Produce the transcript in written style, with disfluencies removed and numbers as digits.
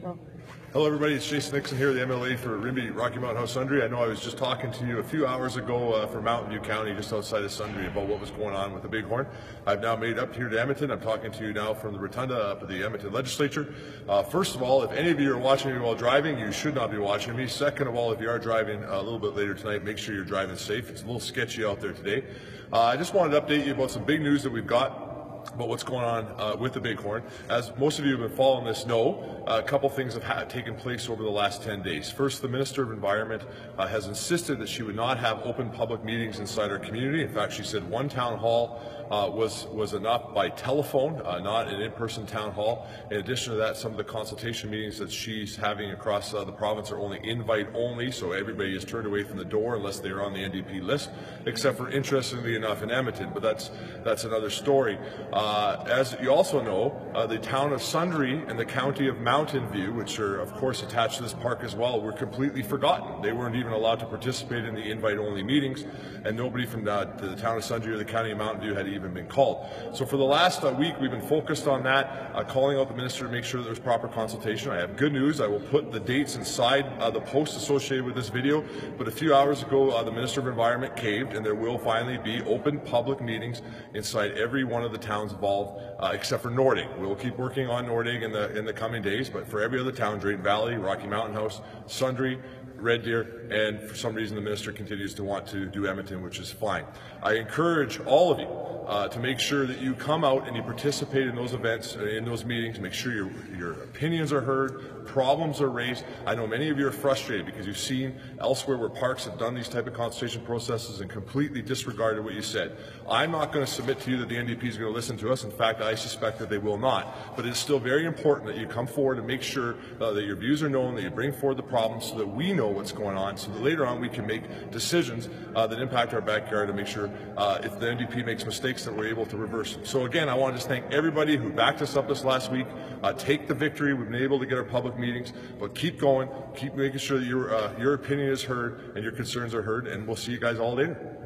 Hello everybody, it's Jason Nixon here, the MLA for Rimbey Rocky Mountain House Sundre. I know I was just talking to you a few hours ago from Mountain View County, just outside of Sundre, about what was going on with the Bighorn. I've now made it up here to Edmonton. I'm talking to you now from the Rotunda up at the Edmonton Legislature. First of all, if any of you are watching me while driving, you should not be watching me. Second of all, if you are driving a little bit later tonight, make sure you're driving safe. It's a little sketchy out there today. I just wanted to update you about some big news that we've got about what's going on with the Bighorn. As most of you who have been following this know, a couple things have taken place over the last 10 days. First, the Minister of Environment has insisted that she would not have open public meetings inside our community. In fact, she said one town hall was enough by telephone, not an in-person town hall. In addition to that, some of the consultation meetings that she's having across the province are only invite only, so everybody is turned away from the door unless they are on the NDP list, except for, interestingly enough, in Edmonton, but that's another story. As you also know, the town of Sundre and the county of Mountain View, which are of course attached to this park as well, were completely forgotten. They weren't even allowed to participate in the invite-only meetings, and nobody from the town of Sundre or the county of Mountain View had even been called. So for the last week, we've been focused on that, calling out the minister to make sure that there's proper consultation. I have good news. I will put the dates inside the post associated with this video, but a few hours ago, the Minister of Environment caved, and there will finally be open public meetings inside every one of the towns involved, except for Nordig. We'll keep working on Nordig in the coming days, but for every other town, Drayton Valley, Rocky Mountain House, Sundre, Red Deer, and for some reason the minister continues to want to do Edmonton, which is fine. I encourage all of you to make sure that you come out and you participate in those events, in those meetings. Make sure your opinions are heard, problems are raised. I know many of you are frustrated because you've seen elsewhere where parks have done these type of consultation processes and completely disregarded what you said. I'm not going to submit to you that the NDP is going to listen to us. In fact, I suspect that they will not. But it's still very important that you come forward and make sure that your views are known, that you bring forward the problems so that we know what's going on, so that later on we can make decisions that impact our backyard and make sure if the NDP makes mistakes that we're able to reverse them. So again, I want to just thank everybody who backed us up this last week. Take the victory. We've been able to get our public meetings, but keep going. Keep making sure that your opinion is heard and your concerns are heard, and we'll see you guys all later.